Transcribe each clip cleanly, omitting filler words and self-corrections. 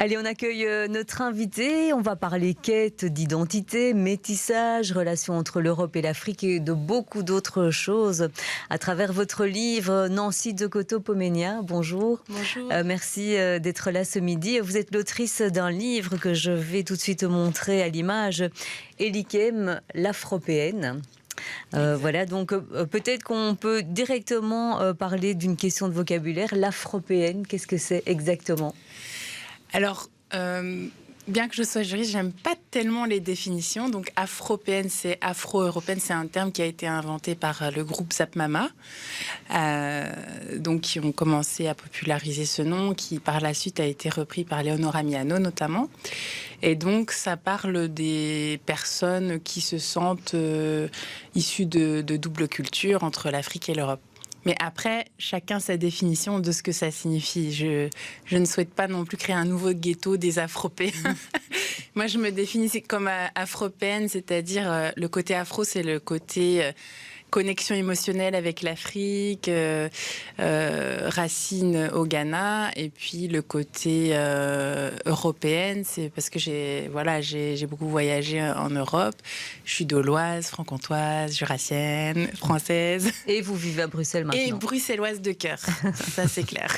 Allez, on accueille notre invité. On va parler quête d'identité, métissage, relation entre l'Europe et l'Afrique et de beaucoup d'autres choses à travers votre livre Nancy de Coto-Pomenia. Bonjour. Bonjour. Merci d'être là ce midi. Vous êtes l'autrice d'un livre que je vais tout de suite montrer à l'image, Elikem, l'Afropéenne. Voilà, donc peut-être qu'on peut directement parler d'une question de vocabulaire. L'afropéenne, qu'est-ce que c'est exactement ? Alors, bien que je sois juriste, j'aime pas tellement les définitions. Donc, afropéenne, c'est afro-européenne, c'est un terme qui a été inventé par le groupe Zapmama, donc qui ont commencé à populariser ce nom, qui par la suite a été repris par Leonora Miano notamment. Et donc, ça parle des personnes qui se sentent issues de double culture entre l'Afrique et l'Europe. Mais après, chacun sa définition de ce que ça signifie. Je ne souhaite pas non plus créer un nouveau ghetto des Afropéens. Moi, je me définis comme afropéenne, c'est-à-dire le côté afro, c'est le côté connexion émotionnelle avec l'Afrique, racines au Ghana, et puis le côté européenne, c'est parce que j'ai beaucoup voyagé en Europe. Je suis dauloise, franc-comtoise, jurassienne, française. Et vous vivez à Bruxelles maintenant. Et bruxelloise de cœur, ça c'est clair.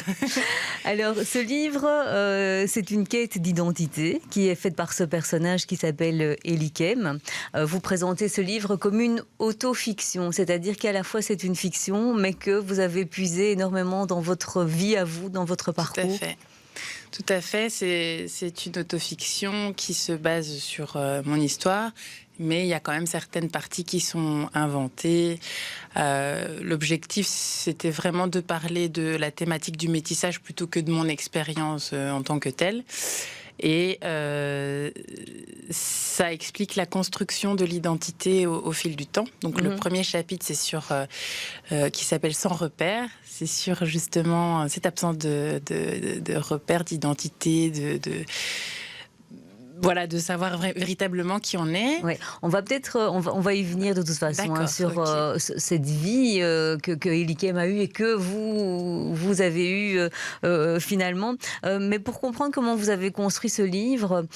Alors, ce livre, c'est une quête d'identité qui est faite par ce personnage qui s'appelle Elikem. Vous présentez ce livre comme une autofiction, c'est-à-dire qu'à la fois c'est une fiction, mais que vous avez puisé énormément dans votre vie à vous, dans votre parcours. Tout à fait. Tout à fait, c'est une autofiction qui se base sur mon histoire, mais il y a quand même certaines parties qui sont inventées. L'objectif, c'était vraiment de parler de la thématique du métissage plutôt que de mon expérience en tant que telle. Et ça explique la construction de l'identité au fil du temps. Donc le premier chapitre, c'est sur qui s'appelle Sans repères. C'est sur justement cette absence de repères, d'identité, voilà, de savoir véritablement qui on est. Ouais. On va peut-être, on va y venir de toute façon sur cette vie que Elikem a eue et que vous avez eue finalement. Mais pour comprendre comment vous avez construit ce livre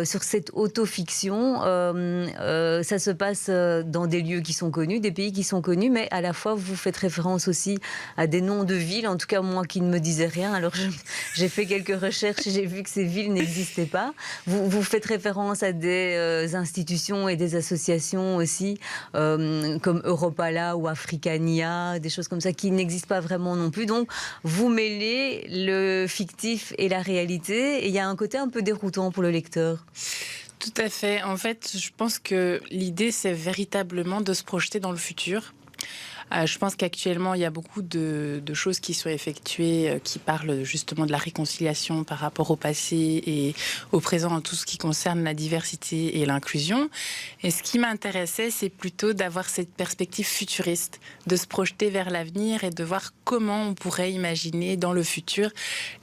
sur cette autofiction, ça se passe dans des lieux qui sont connus, des pays qui sont connus, mais à la fois vous faites référence aussi à des noms de villes, en tout cas moi qui ne me disais rien. Alors j'ai fait quelques recherches et j'ai vu que ces villes n'existaient pas. Vous faites référence à des institutions et des associations aussi, comme Europala ou Africania, des choses comme ça qui n'existent pas vraiment non plus. Donc, vous mêlez le fictif et la réalité, et il y a un côté un peu déroutant pour le lecteur. Tout à fait. En fait, je pense que l'idée, c'est véritablement de se projeter dans le futur. Je pense qu'actuellement, il y a beaucoup de choses qui sont effectuées qui parlent justement de la réconciliation par rapport au passé et au présent en tout ce qui concerne la diversité et l'inclusion. Et ce qui m'intéressait, c'est plutôt d'avoir cette perspective futuriste, de se projeter vers l'avenir et de voir comment on pourrait imaginer dans le futur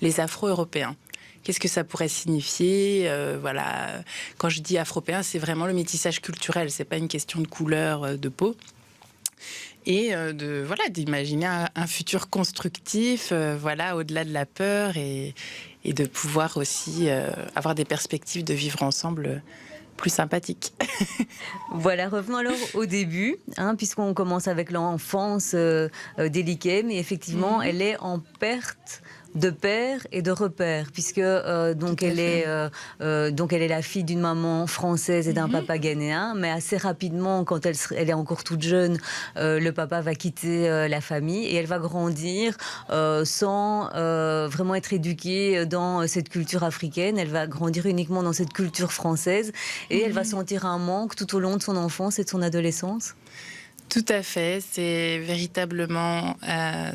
les Afro-Européens. Qu'est-ce que ça pourrait signifier voilà. Quand je dis afropéen, c'est vraiment le métissage culturel, c'est pas une question de couleur de peau. Et d'imaginer un futur constructif, au-delà de la peur et de pouvoir aussi avoir des perspectives de vivre ensemble plus sympathiques. Voilà, revenons alors au début, puisqu'on commence avec l'enfance d'Elikem, et effectivement, elle est en perte de père et de repère, puisque donc elle est la fille d'une maman française et d'un papa ghanéen, mais assez rapidement, quand elle est encore toute jeune, le papa va quitter la famille et elle va grandir sans vraiment être éduquée dans cette culture africaine. Elle va grandir uniquement dans cette culture française et elle va sentir un manque tout au long de son enfance et de son adolescence. Tout à fait, c'est véritablement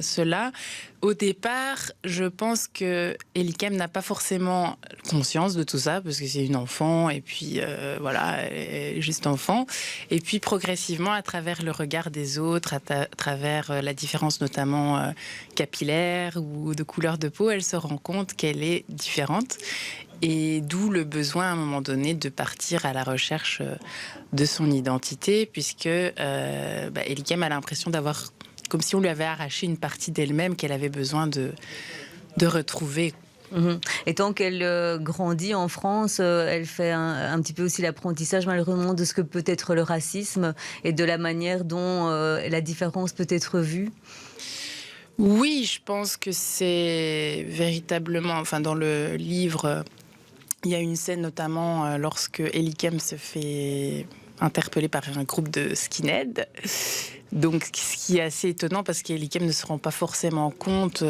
cela. Au départ, je pense que Elikem n'a pas forcément conscience de tout ça, parce que c'est une enfant, et puis elle est juste enfant. Et puis progressivement, à travers le regard des autres, à travers la différence notamment capillaire ou de couleur de peau, elle se rend compte qu'elle est différente. Et d'où le besoin à un moment donné de partir à la recherche de son identité, puisque Elikem a l'impression d'avoir, comme si on lui avait arraché une partie d'elle-même qu'elle avait besoin de retrouver. Et tant qu'elle grandit en France, elle fait un petit peu aussi l'apprentissage malheureusement de ce que peut être le racisme et de la manière dont la différence peut être vue. Oui, je pense que c'est véritablement, enfin dans le livre, il y a une scène notamment lorsque Elikem se fait interpeller par un groupe de skinheads. Donc, ce qui est assez étonnant parce qu'Elikem ne se rend pas forcément compte,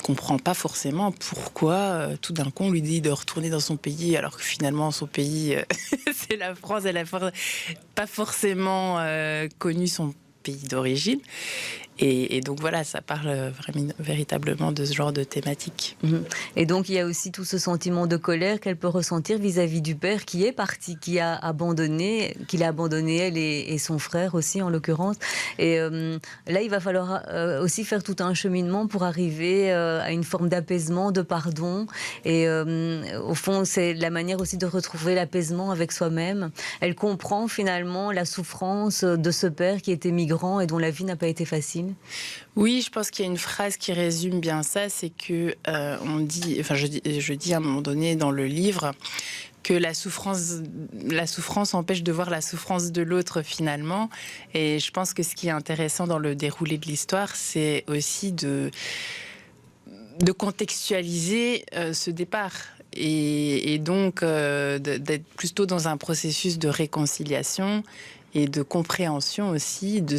comprend pas forcément pourquoi tout d'un coup on lui dit de retourner dans son pays alors que finalement son pays, c'est la France, elle a pas forcément connu son pays d'origine. Et donc voilà, ça parle véritablement de ce genre de thématique. Et donc il y a aussi tout ce sentiment de colère qu'elle peut ressentir vis-à-vis du père qui est parti, qu'il a abandonné elle et son frère aussi en l'occurrence. Et là il va falloir aussi faire tout un cheminement pour arriver à une forme d'apaisement, de pardon. Et au fond c'est la manière aussi de retrouver l'apaisement avec soi-même. Elle comprend finalement la souffrance de ce père qui était migrant et dont la vie n'a pas été facile. Oui, je pense qu'il y a une phrase qui résume bien ça, c'est que je dis à un moment donné dans le livre que la souffrance empêche de voir la souffrance de l'autre finalement. Et je pense que ce qui est intéressant dans le déroulé de l'histoire, c'est aussi de contextualiser ce départ. Et donc d'être plutôt dans un processus de réconciliation et de compréhension aussi de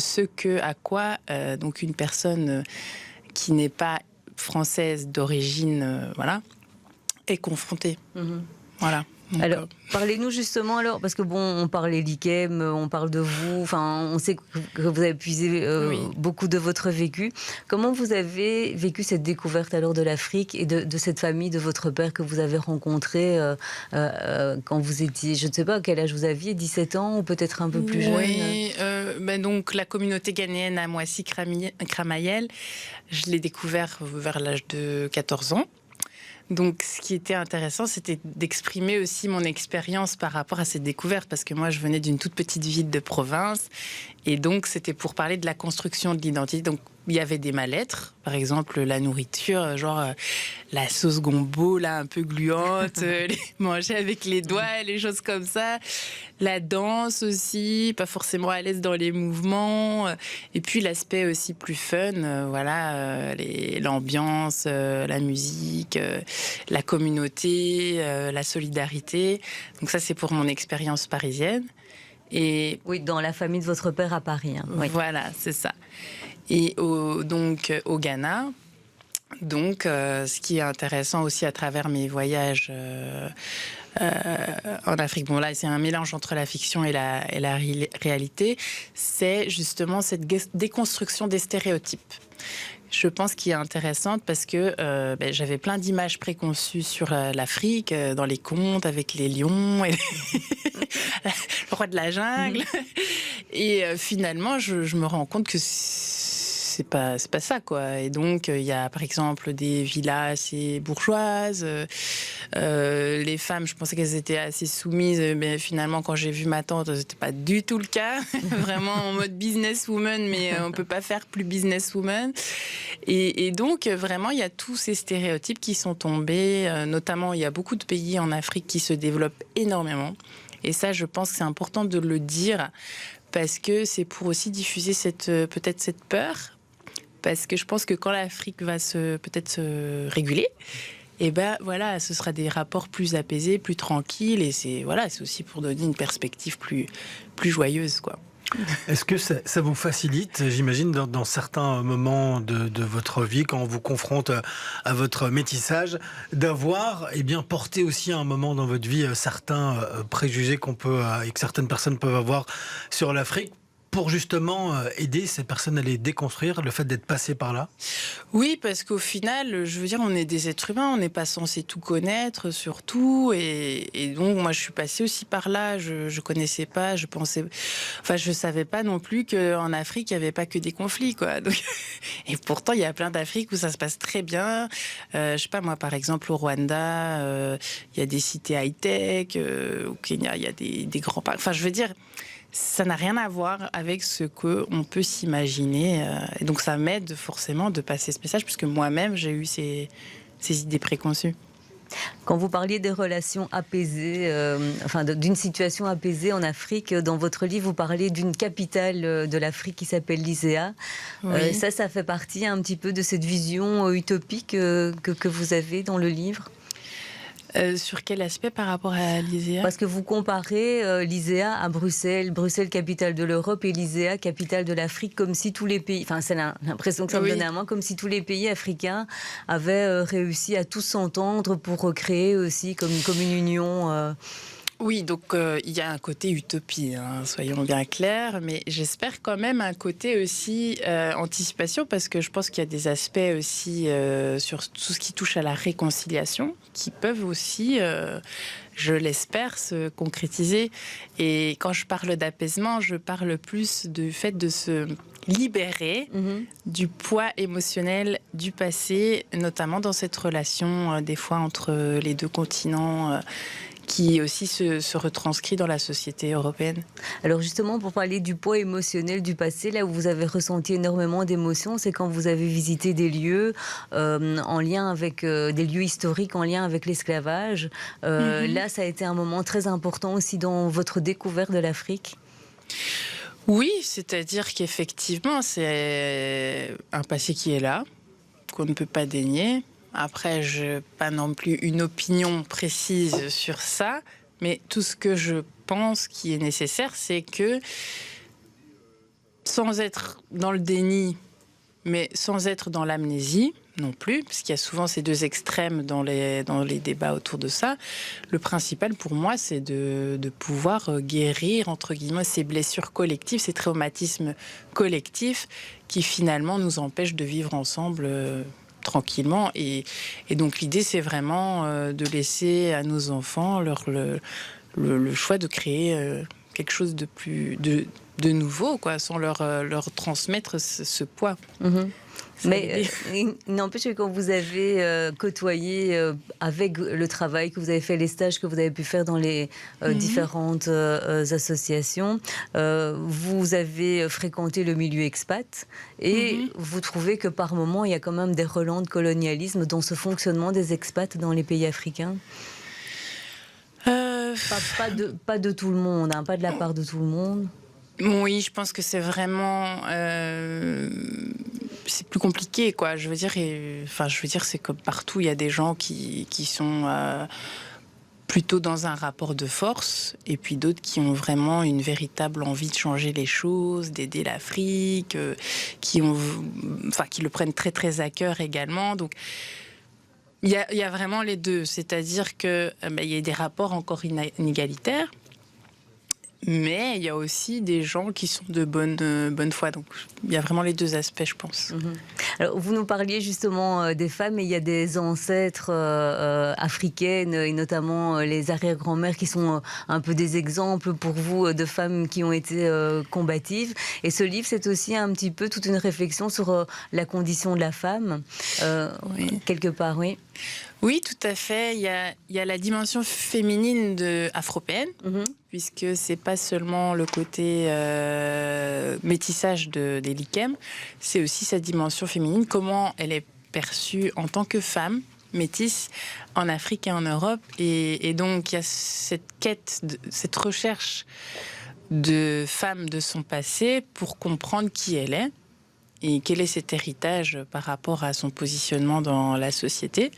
à quoi donc une personne qui n'est pas française d'origine est confrontée. Voilà. Donc, alors, parlez-nous justement parce que on parle d'Elikem, on parle de vous, on sait que vous avez puisé beaucoup de votre vécu. Comment vous avez vécu cette découverte alors de l'Afrique et de cette famille de votre père que vous avez rencontré quand vous étiez, je ne sais pas à quel âge vous aviez, 17 ans ou peut-être un peu plus jeune? Oui, donc la communauté ghanéenne à Moissy-Cramayel, je l'ai découvert vers l'âge de 14 ans. Donc, ce qui était intéressant, c'était d'exprimer aussi mon expérience par rapport à cette découverte, parce que moi, je venais d'une toute petite ville de province, et donc c'était pour parler de la construction de l'identité. Donc, il y avait des mal-être, par exemple la nourriture, genre la sauce gombo, là, un peu gluante, manger avec les doigts, les choses comme ça. La danse aussi, pas forcément à l'aise dans les mouvements. Et puis l'aspect aussi plus fun, l'ambiance, la musique, la communauté, la solidarité. Donc ça, c'est pour mon expérience parisienne. Et oui, dans la famille de votre père à Paris. Oui. Voilà, c'est ça. Et au Ghana, donc, ce qui est intéressant aussi à travers mes voyages en Afrique, bon là c'est un mélange entre la fiction et la réalité, c'est justement cette déconstruction des stéréotypes. Je pense qu'il est intéressante parce que j'avais plein d'images préconçues sur l'Afrique, dans les contes avec les lions et le roi de la jungle. Et finalement, je me rends compte que c'est pas ça, quoi. Et donc il y a par exemple des villas assez bourgeoises, les femmes, je pensais qu'elles étaient assez soumises, mais finalement quand j'ai vu ma tante, c'était pas du tout le cas. Vraiment en mode businesswoman, mais on peut pas faire plus businesswoman. Et donc vraiment il y a tous ces stéréotypes qui sont tombés, notamment il y a beaucoup de pays en Afrique qui se développent énormément. Et ça, je pense que c'est important de le dire parce que c'est pour aussi diffuser peut-être cette peur. Parce que je pense que quand l'Afrique va peut-être se réguler, ce sera des rapports plus apaisés, plus tranquilles, et c'est aussi pour donner une perspective plus joyeuse, quoi. Est-ce que ça vous facilite, j'imagine, dans certains moments de votre vie, quand on vous confronte à votre métissage, d'avoir porté aussi à un moment dans votre vie certains préjugés et que certaines personnes peuvent avoir sur l'Afrique, pour justement aider ces personnes à les déconstruire, le fait d'être passé par là? Oui, parce qu'au final, je veux dire, on est des êtres humains, on n'est pas censé tout connaître, surtout, et donc moi je suis passée aussi par là, je connaissais pas, je savais pas non plus qu'en Afrique, il n'y avait pas que des conflits, quoi. Donc, et pourtant, il y a plein d'Afriques où ça se passe très bien. Je sais pas, moi, par exemple, au Rwanda, il y a des cités high-tech, au Kenya, il y a des grands parcs. Enfin, je veux dire, ça n'a rien à voir avec ce qu'on peut s'imaginer. Et donc, ça m'aide forcément de passer ce message, puisque moi-même, j'ai eu ces idées préconçues. Quand vous parliez des relations apaisées, d'une situation apaisée en Afrique, dans votre livre, vous parlez d'une capitale de l'Afrique qui s'appelle l'ISEA. Oui. Ça fait partie un petit peu de cette vision utopique que vous avez dans le livre. Sur quel aspect par rapport à l'ISEA? Parce que vous comparez l'ISEA à Bruxelles, Bruxelles capitale de l'Europe et l'ISEA capitale de l'Afrique, comme si tous les pays, enfin c'est l'impression que ça me donnait à moi, comme si tous les pays africains avaient réussi à tous s'entendre pour créer aussi comme une union. Oui, donc il y a un côté utopie, hein, soyons bien clairs, mais j'espère quand même un côté aussi anticipation, parce que je pense qu'il y a des aspects aussi sur tout ce qui touche à la réconciliation qui peuvent aussi, je l'espère, se concrétiser. Et quand je parle d'apaisement, je parle plus du fait de se libérer du poids émotionnel du passé, notamment dans cette relation des fois entre les deux continents, qui aussi se retranscrit dans la société européenne. Alors justement, pour parler du poids émotionnel du passé, là où vous avez ressenti énormément d'émotions, c'est quand vous avez visité des lieux en lien avec des lieux historiques, en lien avec l'esclavage. Là, ça a été un moment très important aussi dans votre découverte de l'Afrique. Oui, c'est-à-dire qu'effectivement, c'est un passé qui est là, qu'on ne peut pas dénier. Après, je n'ai pas non plus une opinion précise sur ça, mais tout ce que je pense qui est nécessaire, c'est que, sans être dans le déni, mais sans être dans l'amnésie non plus, parce qu'il y a souvent ces deux extrêmes dans les débats autour de ça, le principal pour moi, c'est de pouvoir guérir, entre guillemets, ces blessures collectives, ces traumatismes collectifs qui finalement nous empêchent de vivre ensemble tranquillement. Et donc l'idée, c'est vraiment de laisser à nos enfants le choix de créer quelque chose de nouveau, quoi, sans leur transmettre ce poids. Mais il n'empêche que quand vous avez côtoyé avec le travail que vous avez fait, les stages que vous avez pu faire dans les différentes associations, vous avez fréquenté le milieu expat et vous trouvez que par moment, il y a quand même des relents de colonialisme dans ce fonctionnement des expats dans les pays africains? Pas de tout le monde, hein, pas de la part de tout le monde. Oui, je pense que c'est vraiment... c'est plus compliqué, quoi. Je veux dire, c'est comme partout, il y a des gens qui sont plutôt dans un rapport de force, et puis d'autres qui ont vraiment une véritable envie de changer les choses, d'aider l'Afrique, qui le prennent très très à cœur également. Donc il y a vraiment les deux, c'est-à-dire que il y a des rapports encore inégalitaires. Mais il y a aussi des gens qui sont de bonne foi. Donc, il y a vraiment les deux aspects, je pense. Alors, vous nous parliez justement des femmes, mais il y a des ancêtres africaines, et notamment les arrière-grand-mères, qui sont un peu des exemples pour vous de femmes qui ont été combatives. Et ce livre, c'est aussi un petit peu toute une réflexion sur la condition de la femme, quelque part, oui. Oui, tout à fait. Il y a la dimension féminine afropéenne, puisque c'est pas seulement le côté métissage des Likem, c'est aussi sa dimension féminine, comment elle est perçue en tant que femme métisse en Afrique et en Europe. Et donc, il y a cette quête, cette recherche de femme de son passé pour comprendre qui elle est et quel est cet héritage par rapport à son positionnement dans la société.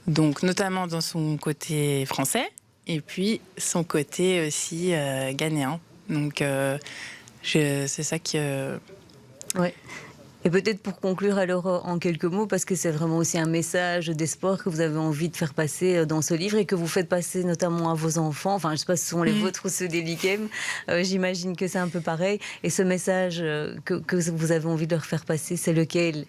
Donc, notamment dans son côté français, et puis son côté aussi ghanéen. Donc, c'est ça qui... Ouais. Et peut-être pour conclure alors en quelques mots, parce que c'est vraiment aussi un message d'espoir que vous avez envie de faire passer dans ce livre et que vous faites passer notamment à vos enfants. Enfin, je ne sais pas si ce sont les vôtres ou ceux des Likem. J'imagine que c'est un peu pareil. Et ce message que vous avez envie de leur faire passer, c'est lequel ?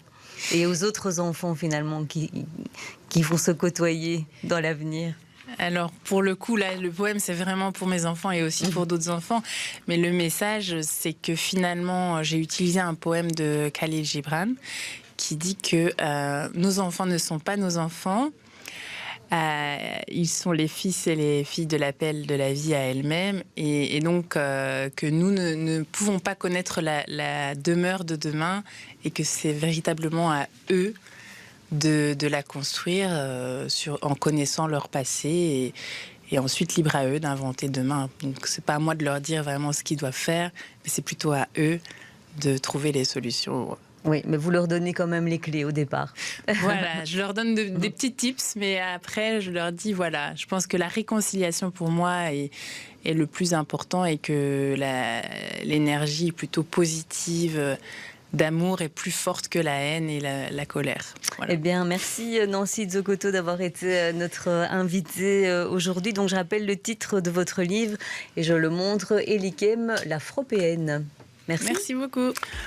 Et aux autres enfants finalement qui vont se côtoyer dans l'avenir. Alors, pour le coup, là, le poème, c'est vraiment pour mes enfants et aussi pour d'autres enfants. Mais le message, c'est que finalement, j'ai utilisé un poème de Khalil Gibran qui dit que nos enfants ne sont pas nos enfants. Ils sont les fils et les filles de l'appel de la vie à elle-même. Et donc, que nous ne pouvons pas connaître la demeure de demain et que c'est véritablement à eux de la construire en connaissant leur passé et ensuite libre à eux d'inventer demain. Donc c'est pas à moi de leur dire vraiment ce qu'ils doivent faire, mais c'est plutôt à eux de trouver les solutions. Oui, mais vous leur donnez quand même les clés au départ. Voilà, je leur donne des petits tips, mais après je leur dis voilà, je pense que la réconciliation pour moi est le plus important et que l'énergie plutôt positive d'amour est plus forte que la haine et la colère. Voilà. Eh bien, merci Nancy Zoccotto d'avoir été notre invitée aujourd'hui. Donc, je rappelle le titre de votre livre et je le montre, Elikem, l'Afropéenne. Merci. Merci beaucoup.